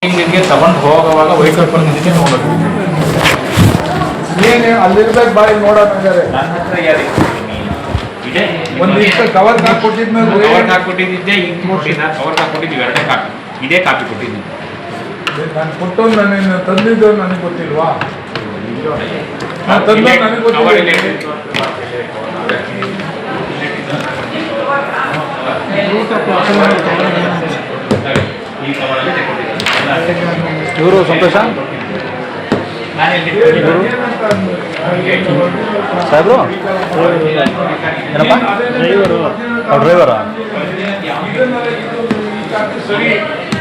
ಮೀಟಿಂಗಿಗೆ ತಗೊಂಡು ಹೋಗುವಾಗ ವೆಹಿಕಲ್ ಬಂದಿದ್ದಕ್ಕೆ ನೋಡೋದು. ಏನೇ ಅಲ್ಲಿರ್ಬೇಕು ಬಾಯಿ ನೋಡೋದಂಗಾರೆ ನನ್ನ ಹತ್ರ ಯಾರು ಇದೆ ಒಂದಿಷ್ಟು ಕವರ್ ಹಾಕೊಟ್ಟಿದ್ನಲ್ಲಿ ಕವರ್ ಹಾಕೊಟ್ಟಿದ್ದೆ, ಇಂಕ್ ಕೊಟ್ಟಿದ್ದ ಕವರ್ ಹಾಕೊಟ್ಟಿದ್ದೀವಿ, ಎರಡೇ ಕಾಪಿ, ಇದೇ ಕಾಪಿ ಕೊಟ್ಟಿದ್ದೀನಿ. ನಾನು ಕೊಟ್ಟು ನಾನು ತಂದಿದ್ದು ನನಗೆ ಗೊತ್ತಿಲ್ವಾ? ನಾನು ತಂದು ನನಗೆ ಕವರಲ್ಲಿ ಗೊತ್ತಿಲ್ಲ. ಈ ಕವರಲ್ಲಿ ತೆಕ್ಕೊಟ್ಟಿದ್ದೀನಿ. ಇವರು ಸಂತೋಷ ಸಾಹೇಬ್ರು ಏನಪ್ಪ ಡ್ರೈವರಾ? ಸರಿ,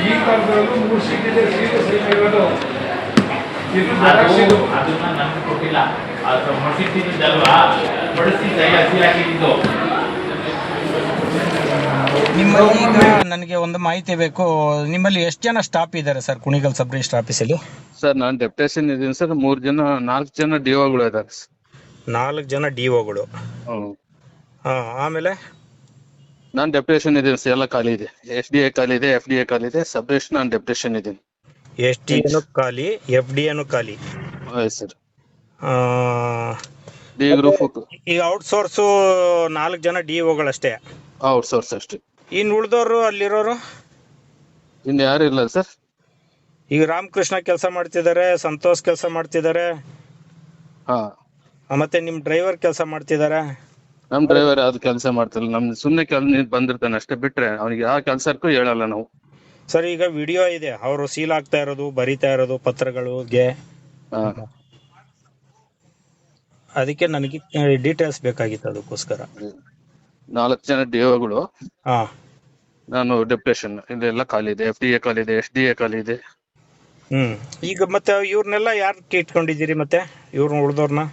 ಈ ಕಾಲದಲ್ಲೂ 3 ಸೀಟ್ ಇದೆ, ಸೀಟ್ ಇರೋದು ಅದನ್ನ ನಮ್ಗೆ ಕೊಟ್ಟಿಲ್ಲ, ಅದು ಮಡಿಸಿದ್ದಲ್ವಾ, ಮಡಿಸಿ ಹಸಿ ಹಾಕಿದ್ದು. ನಿಮ್ಮಲ್ಲಿ ಈಗ ನನಗೆ ಒಂದು ಮಾಹಿತಿ ಬೇಕು. ನಿಮ್ಮಲ್ಲಿ ಎಷ್ಟು ಜನ ಸ್ಟಾಫ್ ಇದ್ದಾರೆ ಸರ್ ಕುಣಿಗಲ್ ಸಬ್ ರಿಜಿಸ್ಟರ್ ಆಫೀಸಲ್ಲಿ? ಸರ್ ನಾನು ಡೆಪ್ಯುಟೇಷನ್ ಇದ್ದೀನಿ ಸರ್. 4 ಜನ ಡಿಒಗಳು ಇದ್ದಾರೆ. 4 ಜನ ಡಿಒಗಳು. ಆಮೇಲೆ ನಾನು ಡೆಪ್ಯುಟೇಷನ್ ಇದ್ದೀನಿ ಸರ್. ಎಲ್ಲ ಖಾಲಿ ಇದೆ. SDA ಖಾಲಿ ಇದೆ, FDA ಖಾಲಿ ಇದೆ. ಸಬ್ ರಿಜಿಸ್ಟರ್ ನಾನು ಡೆಪ್ಯುಟೇಷನ್ ಇದ್ದೀನಿ. SDA ಖಾಲಿ, FDA ಖಾಲಿ. ಹೌದು ಸರ್. ಆ, ಡಿ ಗ್ರೂಪ್ ಈಗ ಔಟ್ಸೋರ್ಸು 4 ಜನ ಡಿಒಗಳಷ್ಟೇ. ಔಟ್ಸೋರ್ಸ್ ಅಷ್ಟೇ. ಇನ್ನು ಉಳಿದವರು ಅಲ್ಲಿರೋರು ಇನ್ನು ಯಾರು ಇಲ್ಲ ಸರ್. ಈಗ ರಾಮಕೃಷ್ಣ ಕೆಲಸ ಮಾಡ್ತಿದ್ದಾರೆ, ಸಂತೋಷ್ ಕೆಲಸ ಮಾಡ್ತಿದ್ದಾರೆ, ಹಾ, ಮತ್ತೆ ನಿಮ್ ಡ್ರೈವರ್ ಕೆಲಸ ಮಾಡ್ತಿದ್ದಾರೆ. ನಮ್ ಡ್ರೈವರ್ ಯಾವ್ದು ಕೆಲಸ ಮಾಡ್ತಿಲ್ಲ. ನಮ್ ಸುಮ್ನೆ ಬಂದಿರ್ತಾನೆ ಅಷ್ಟೇ, ಬಿಟ್ರೆ ಅವ್ನಿಗೆ ಯಾವ ಕೆಲ್ಸಕ್ಕೂ ಹೇಳಲ್ಲ ನಾವು. ಸರ್ ಈಗ ವಿಡಿಯೋ ಇದೆ, ಅವರು ಸೀಲ್ ಆಗ್ತಾ ಇರೋದು, ಬರಿತಾ ಇರೋದು ಪತ್ರಗಳಿಗೆ. ಹಾ, ಅದಕ್ಕೆ ನನಗೆ ಡೀಟೇಲ್ಸ್ ಬೇಕಾಗಿತ್ತು, ಅದಕ್ಕೋಸ್ಕರ. 4 ಜನ ಡಿಒಗಳು, ಹಾ, ನಾನು ಡೆಪ್ಯುಟೇಷನ್. ಇಲ್ಲೆಲ್ಲ ಖಾಲಿ ಇದೆ. FDA ಖಾಲಿ ಇದೆ, SDA ಖಾಲಿ ಇದೆ. ಈಗ ಮತ್ತೆ ಇವ್ರನ್ನೆಲ್ಲ ಯಾರು ಇಟ್ಕೊಂಡಿದ್ದೀರಿ? ಮತ್ತೆ ಇವ್ರನ್ನ ಉಳ್ದವ್ರನ್ನ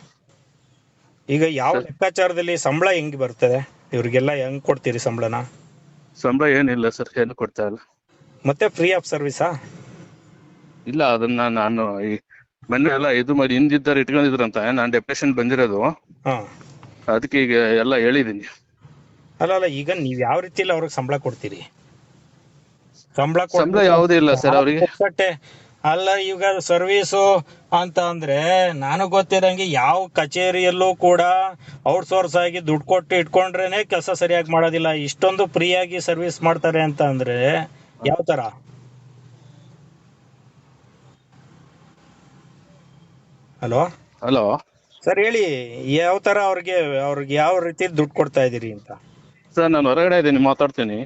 ಈಗ ಯಾವ ಲೆಕ್ಕಾಚಾರದಲ್ಲಿ ಸಂಬಳ ಹೆಂಗ್ ಬರ್ತದೆ? ಇವ್ರಿಗೆಲ್ಲ ಹೆಂಗ್ ಕೊಡ್ತೀರಿ ಸಂಬಳನ? ಸಂಬಳ ಏನಿಲ್ಲ ಸರ್, ಏನು ಕೊಡ್ತಾ ಇಲ್ಲ. ಮತ್ತೆ ಫ್ರೀ ಆಫ್ ಸರ್ವಿಸಾ? ಇಲ್ಲ, ಅದನ್ನ ನಾನು ಈ ಮೊನ್ನೆ ಎಲ್ಲ ಇದು ಮಾಡಿ ಹಿಂದಿದ್ದಾರೆ ಇಟ್ಕೊಂಡಿದ್ರಂತ. ನಾನು ಡೆಪ್ಯುಟೇಷನ್ ಬಂದಿರೋದು, ಹಾ, ಅದಕ್ಕೆ ಈಗ ಎಲ್ಲ ಹೇಳಿದೀನಿ. ಅಲ್ಲ ಈಗ ನೀವ್ ಯಾವ ರೀತಿಯಲ್ಲಿ ಅವ್ರಿಗೆ ಸಂಬಳ ಕೊಡ್ತೀರಿ? ಸಂಬಳ ಯಾವುದೂ ಇಲ್ಲ ಸರ್ ಅವರಿಗೆ. ಅಲ್ಲ, ಈಗ ಸರ್ವೀಸು ಅಂತ ಅಂದ್ರೆ ನಾನು ಗೊತ್ತಿರಂಗೆ ಯಾವ ಕಚೇರಿಯಲ್ಲೂ ಕೂಡ ಔಟ್ಸೋರ್ಸ್ ಆಗಿ ದುಡ್ಡು ಕೊಟ್ಟು ಇಟ್ಕೊಂಡ್ರೇನೆ ಕೆಲಸ ಸರಿಯಾಗಿ ಮಾಡೋದಿಲ್ಲ. ಇಷ್ಟೊಂದು ಫ್ರೀ ಆಗಿ ಸರ್ವಿಸ್ ಮಾಡ್ತಾರೆ ಅಂತ ಅಂದ್ರೆ ಯಾವ ತರ? ಹಲೋ ಸರ್, ಹೇಳಿ, ಯಾವ ತರ ಅವ್ರಿಗೆ ಯಾವ ರೀತಿ ದುಡ್ಡು ಕೊಡ್ತಾ ಇದೀರಿ ಅಂತ? ಸರ್ ನಾನು ಹೊರಗಡೆ ಇದ್ದೀನಿ, ಮಾತಾಡ್ತೀನಿ.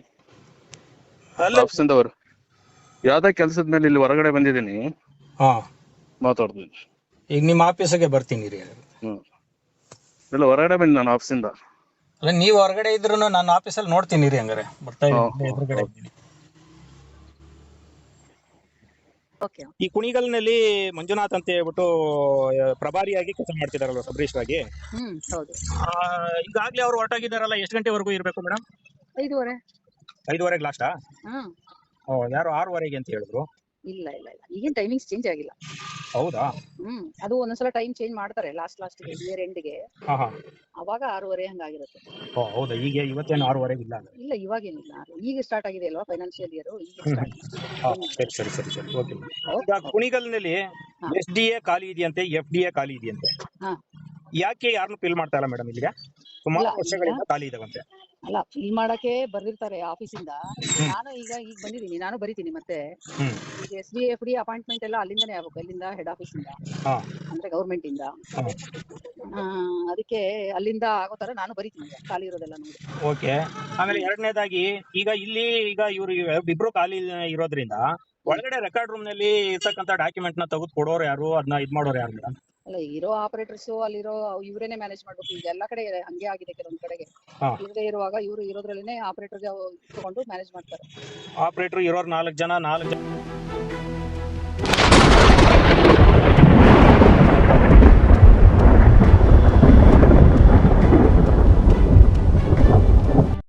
ಅಲ್ಲ, ಆಫೀಸಿಂದ ಯಾವ್ದೋ ಕೆಲ್ಸದ ಮೇಲೆ ಇಲ್ಲಿ ಹೊರಗಡೆ ಬಂದಿದ್ದೀನಿ, ಹಾ, ಮಾತಾಡ್ತೀನಿ. ಈಗ ನಿಮ್ಮ ಆಫೀಸಿಗೆ ಬರ್ತೀನಿ ರೀ. ಇಲ್ಲ, ಹೊರಗಡೆ ಬಂದಿ ನಾನು ಆಫೀಸಿಂದ. ಅಲ್ಲ, ನೀವು ಹೊರಗಡೆ ಇದ್ರು ನಾನು ಆಫೀಸಲ್ಲಿ ನೋಡ್ತೀನಿ ರೀ. ಹಂಗಾರೆ ಬರ್ತಾ ಎದುರುಗಡೆ ಇದ್ದೀನಿ. ಈ ಕುಣಿಗಲ್ನಲ್ಲಿ ಮಂಜುನಾಥ್ ಅಂತ ಹೇಳ್ಬಿಟ್ಟು ಪ್ರಭಾರಿಯಾಗಿ ಕೆಲಸ ಮಾಡ್ತಿದಾರಲ್ವ, ಸಬ್ ರಿಜಿಸ್ಟರ್ ಆಗಿ. ಹೌದು. ಈಗಾಗ್ಲೇ ಅವ್ರು ಹೊರಟಾಗಿದ್ದಾರಲ್ಲ, ಎಷ್ಟು ಗಂಟೆವರೆಗೂ ಇರ್ಬೇಕು ಮೇಡಮ್? 5:30. 5:30ಗೆ ಲಾಸ್ಟಾ? ಹ್ಮ್. ಯಾರು 6:30ಗೆ ಅಂತ ಹೇಳಿದ್ರು. ಇಲ್ಲ ಈಗೇನ್ ಟೈಮಿಂಗ್ಸ್ ಚೇಂಜ್ ಆಗಿಲ್ಲ. ಹೌದಾ? ಅದು ಒಂದೊಂದ್ಸಲ ಟೈಮ್ ಚೇಂಜ್ ಮಾಡ್ತಾರೆ ಲಾಸ್ಟ್ ಇಯರ್ ಎಂಡ್ಗೆ. ಅವಾಗ 6:30 ಹಂಗಾಗಿರುತ್ತೆ. ಹೌದಾ? ಈಗ ಇವತ್ತೇನು 6:30 ಇಲ್ಲ? ಇಲ್ಲ, ಇವಾಗೇನಿಲ್ಲ. ಈಗ ಸ್ಟಾರ್ಟ್ ಆಗಿದೆ ಅಲ್ವಾ ಫೈನಾನ್ಷಿಯಲ್ ಇಯರ್, ಈಗ ಸರಿ. ಓಕೆ. ಈಗ ಕುಣಿಗಲ್ನಲ್ಲಿ SDA ಖಾಲಿ ಇದೆಯಂತೆ, FDA ಖಾಲಿ ಇದೆಯಂತೆ. ಯಾಕೆ ಯಾರನ್ನು ಫಿಲ್ ಮಾಡ್ತಾ ಇಲ್ಲ ಮೇಡಮ್? ಇಲ್ಲಿಗೆ ಸುಮಾರು ವರ್ಷಗಳಿಂದ ಖಾಲಿ ಇದಾವಂತೆ. ಅಲ್ಲ, ಫಿಲ್ ಮಾಡಕ್ಕೆ ಬರ್ದಿರ್ತಾರೆ ಆಫೀಸಿಂದ. ನಾನು ಈಗ ಬಂದಿದ್ದೀನಿ, ನಾನು ಬರಿತೀನಿ. ಮತ್ತೆ SDA FD ಅಪಾಯಿಂಟ್ಮೆಂಟ್ ಎಲ್ಲ ಅಲ್ಲಿಂದಾನೇ ಆಗ್ಬೇಕು, ಅಲ್ಲಿಂದ ಹೆಡ್ ಆಫೀಸ್ ಇಂದ, ಅಂದ್ರೆ ಗೌರ್ಮೆಂಟ್ ಇಂದ. ಅದಕ್ಕೆ ಅಲ್ಲಿಂದ ಆಗೋ ತರ ನಾನು ಬರಿತೀನಿ ಖಾಲಿ ಇರೋದೆಲ್ಲ ನೋಡಿ. ಓಕೆ. ಆಮೇಲೆ ಎರಡನೇದಾಗಿ, ಈಗ ಇವ್ರು ಇಬ್ರು ಖಾಲಿ ಇರೋದ್ರಿಂದ ಒಳಗಡೆ ರೆಕಾರ್ಡ್ ರೂಮ್ ನಲ್ಲಿ ಇರ್ತಕ್ಕಂಥ ಡಾಕ್ಯುಮೆಂಟ್ ನ ತೆಗೆದು ಕೊಡೋರು ಯಾರು, ಅದನ್ನ ಇದ್ ಮಾಡೋರು ಯಾರು ಮೇಡಮ್? ಅಲ್ಲ, ಇರೋ ಆಪರೇಟರ್ಸ್ ಅಲ್ಲಿರೋ ಇವರೇನೆ ಮ್ಯಾನೇಜ್ ಮಾಡ್ಬೇಕು. ಈಗ ಎಲ್ಲಾ ಕಡೆ ಹಂಗೆ ಆಗಿದೆ. ಕೆಲವೊಂದ್ ಕಡೆಗೆ ಇಲ್ಲದೆ ಇರುವಾಗ ಇವರು ಇರೋದ್ರಲ್ಲೇನೆ ಆಪರೇಟರ್ ತಗೊಂಡು ಮ್ಯಾನೇಜ್ ಮಾಡ್ತಾರೆ. ಆಪರೇಟರ್ ಇರೋರು 4 ಜನ